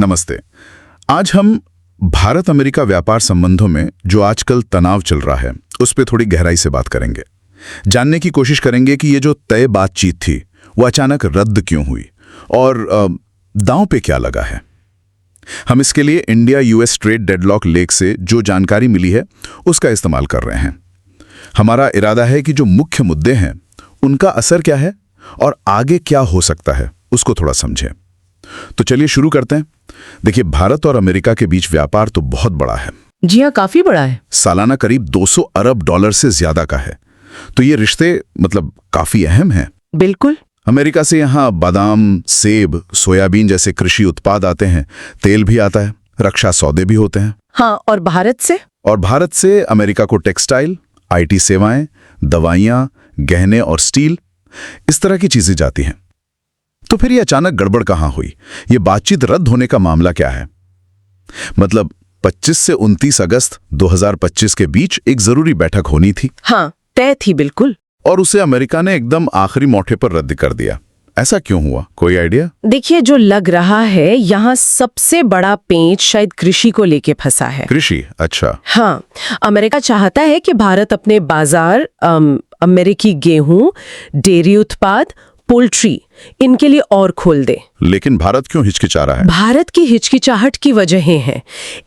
नमस्ते। आज हम भारत अमेरिका व्यापार संबंधों में जो आजकल तनाव चल रहा है उस पर थोड़ी गहराई से बात करेंगे। जानने की कोशिश करेंगे कि ये जो तय बातचीत थी वो अचानक रद्द क्यों हुई और दांव पे क्या लगा है। हम इसके लिए इंडिया यूएस ट्रेड डेडलॉक लेख से जो जानकारी मिली है उसका इस्तेमाल कर रहे हैं। हमारा इरादा है कि जो मुख्य मुद्दे हैं उनका असर क्या है और आगे क्या हो सकता है उसको थोड़ा समझें। तो चलिए शुरू करते हैं। देखिए, भारत और अमेरिका के बीच व्यापार तो बहुत बड़ा है। जी हाँ, काफी बड़ा है। सालाना करीब 200 अरब डॉलर से ज्यादा का है। तो ये रिश्ते काफी अहम हैं। बिल्कुल। अमेरिका से यहाँ बादाम, सेब, सोयाबीन जैसे कृषि उत्पाद आते हैं, तेल भी आता है, रक्षा सौदे भी होते हैं। हाँ, और भारत से अमेरिका को टेक्सटाइल, आईटी सेवाएं, दवाइयां, गहने और स्टील, इस तरह की चीजें जाती हैं। तो फिर ये अचानक गड़बड़ कहाँ हुई? ये बातचीत रद्द होने का मामला क्या है? 25 से 29 अगस्त 2025 के बीच एक जरूरी बैठक होनी थी। हाँ, तय थी बिल्कुल। और उसे अमेरिका ने एकदम आखिरी मौके पर रद्द कर दिया। ऐसा क्यों हुआ? कोई आइडिया? देखिए, जो लग रहा है यहाँ सबसे बड़ा पेंच शायद कृषि को लेके फंसा है। कृषि? अच्छा। हाँ, अमेरिका चाहता है कि भारत अपने बाजार अमेरिकी गेहूं, डेयरी उत्पाद, पोल्ट्री, इनके लिए और खोल दे। लेकिन भारत क्यों हिचकिचा रहा है? भारत की हिचकिचाहट की वजहें हैं।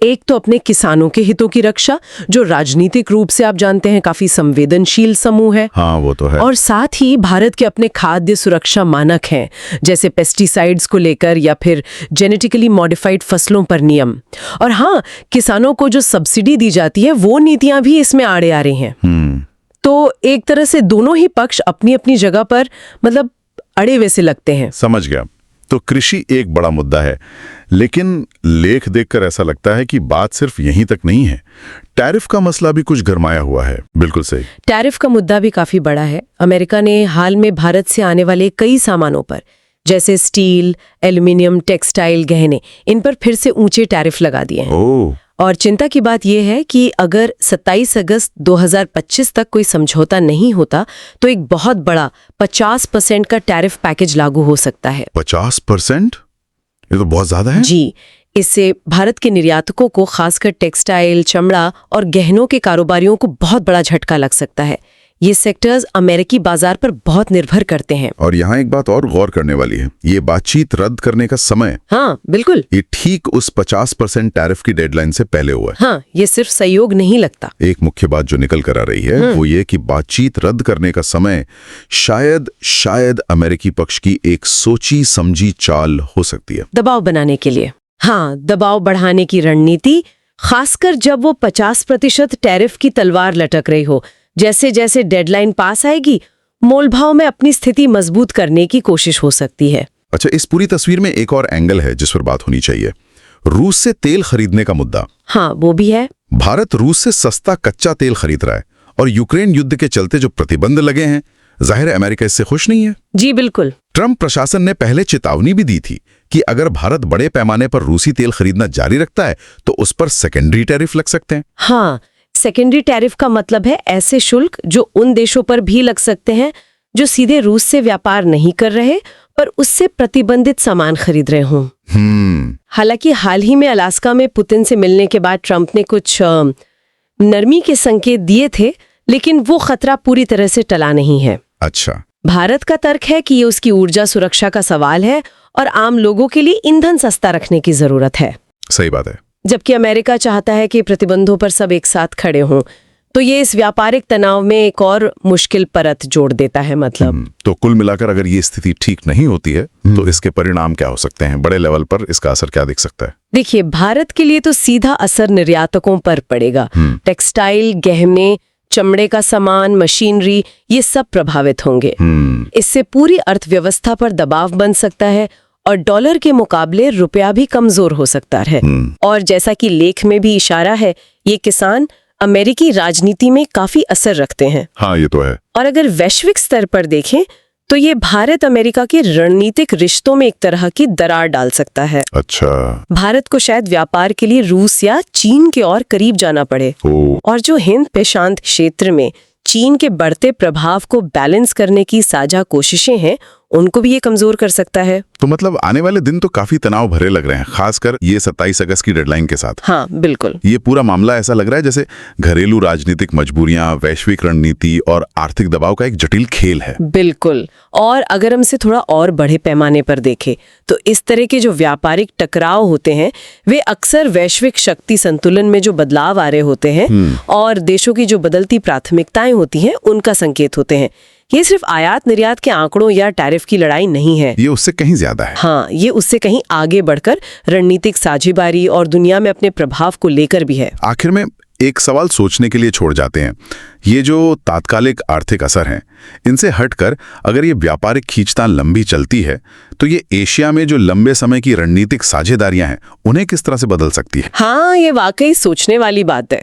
एक तो अपने किसानों के हितों की रक्षा, जो राजनीतिक रूप से आप जानते हैं काफी संवेदनशील समूह है। हाँ, वो तो है। और साथ ही भारत के अपने खाद्य सुरक्षा मानक हैं, जैसे पेस्टिसाइड्स को लेकर या फिर जेनेटिकली मॉडिफाइड फसलों पर नियम। और हाँ, किसानों को जो सब्सिडी दी जाती है वो नीतियां भी इसमें आड़े आ रही हैं। तो एक तरह से दोनों ही पक्ष अपनी अपनी जगह पर अड़े वैसे लगते हैं। समझ गया। तो कृषि एक बड़ा मुद्दा है, लेकिन लेख देखकर ऐसा लगता है कि बात सिर्फ यहीं तक नहीं है। टैरिफ का मसला भी कुछ गरमाया हुआ है। बिल्कुल सही। टैरिफ का मुद्दा भी काफी बड़ा है। अमेरिका ने हाल में भारत से आने वाले कई सामानों पर, जैसे स्टील, एल्युमिनियम, टेक्सटाइल, गहने, इन पर फिर से ऊंचे टैरिफ लगा दिए हैं। और चिंता की बात यह है कि अगर 27 अगस्त 2025 तक कोई समझौता नहीं होता तो एक बहुत बड़ा 50% का टैरिफ पैकेज लागू हो सकता है। 50%? ये तो बहुत ज्यादा है। जी, इससे भारत के निर्यातकों को, खासकर टेक्सटाइल, चमड़ा और गहनों के कारोबारियों को बहुत बड़ा झटका लग सकता है। ये सेक्टर्स अमेरिकी बाजार पर बहुत निर्भर करते हैं। और यहाँ एक बात और गौर करने वाली है, ये बातचीत रद्द करने का समय। हाँ, बिल्कुल। ये ठीक उस 50% टैरिफ की डेडलाइन से पहले हुआ है। हाँ, ये सिर्फ सहयोग नहीं लगता। एक मुख्य बात जो निकल कर आ रही है वो ये कि बातचीत रद्द करने का समय शायद अमेरिकी पक्ष की एक सोची समझी चाल हो सकती है, दबाव बनाने के लिए। हाँ, दबाव बढ़ाने की रणनीति, खासकर जब वो 50% टैरिफ की तलवार लटक रही हो। जैसे जैसे डेडलाइन पास आएगी, मोलभाव में अपनी स्थिति मजबूत करने की कोशिश हो सकती है। अच्छा, इस पूरी तस्वीर में एक और एंगल है जिस पर बात होनी चाहिए। रूस से तेल खरीदने का मुद्दा। हाँ, वो भी है। भारत रूस से सस्ता कच्चा तेल खरीद रहा है और यूक्रेन युद्ध के चलते जो प्रतिबंध लगे हैं, जाहिर है अमेरिका इससे खुश नहीं है। जी बिल्कुल। ट्रंप प्रशासन ने पहले चेतावनी भी दी थी कि अगर भारत बड़े पैमाने पर रूसी तेल खरीदना जारी रखता है तो उस पर सेकेंडरी टैरिफ लग सकते हैं। हाँ, सेकेंडरी टैरिफ का मतलब है ऐसे शुल्क जो उन देशों पर भी लग सकते हैं जो सीधे रूस से व्यापार नहीं कर रहे पर उससे प्रतिबंधित सामान खरीद रहे हों। हालांकि हाल ही में अलास्का में पुतिन से मिलने के बाद ट्रंप ने कुछ नरमी के संकेत दिए थे, लेकिन वो खतरा पूरी तरह से टला नहीं है। अच्छा। भारत का तर्क है कि ये उसकी ऊर्जा सुरक्षा का सवाल है और आम लोगों के लिए ईंधन सस्ता रखने की जरूरत है। सही बात है। जबकि अमेरिका चाहता है कि प्रतिबंधों पर सब एक साथ खड़े हों, तो ये इस व्यापारिक तनाव में एक और मुश्किल परत जोड़ देता है। तो कुल मिलाकर अगर ये स्थिति ठीक नहीं होती है तो इसके परिणाम क्या हो सकते हैं? बड़े लेवल पर इसका असर क्या दिख सकता है? देखिए, भारत के लिए तो सीधा असर निर्यातकों पर पड़ेगा। टेक्सटाइल, गहने, चमड़े का सामान, मशीनरी, ये सब प्रभावित होंगे। इससे पूरी अर्थव्यवस्था पर दबाव बन सकता है और डॉलर के मुकाबले रुपया भी कमजोर हो सकता है। और जैसा कि लेख में भी इशारा है, ये किसान अमेरिकी राजनीति में काफी असर रखते हैं। हाँ, ये तो है। और अगर वैश्विक स्तर पर देखें तो ये भारत अमेरिका के रणनीतिक रिश्तों में एक तरह की दरार डाल सकता है। अच्छा। भारत को शायद व्यापार के लिए रूस या चीन के और करीब जाना पड़े। और जो हिंद प्रशांत क्षेत्र में चीन के बढ़ते प्रभाव को बैलेंस करने की साझा कोशिशें हैं, उनको भी ये कमजोर कर सकता है। तो मतलब आने वाले दिन तो काफी तनाव भरे लग रहे हैं, खासकर ये 27 अगस्त की डेडलाइन के साथ। हाँ बिल्कुल। ये पूरा मामला ऐसा लग रहा है जैसे घरेलू राजनीतिक मजबूरियां, वैश्विक रणनीति और आर्थिक दबाव का एक जटिल खेल है। बिल्कुल। और अगर हम इसे थोड़ा और बड़े पैमाने पर देखें तो इस तरह के जो व्यापारिक टकराव होते हैं वे अक्सर वैश्विक शक्ति संतुलन में जो बदलाव आ रहे होते हैं और देशों की जो बदलती प्राथमिकताएं होती हैं उनका संकेत होते हैं। ये सिर्फ आयात निर्यात के आंकड़ों या टैरिफ की लड़ाई नहीं है, ये उससे कहीं ज्यादा है। हाँ, ये उससे कहीं आगे बढ़कर रणनीतिक साझेदारी और दुनिया में अपने प्रभाव को लेकर भी है। आखिर में एक सवाल सोचने के लिए छोड़ जाते हैं, ये जो तात्कालिक आर्थिक असर हैं, इनसे हटकर अगर ये व्यापारिक खींचतान लंबी चलती है तो ये एशिया में जो लंबे समय की रणनीतिक साझेदारियां हैं उन्हें किस तरह से बदल सकती है? हाँ, ये वाकई सोचने वाली बात है।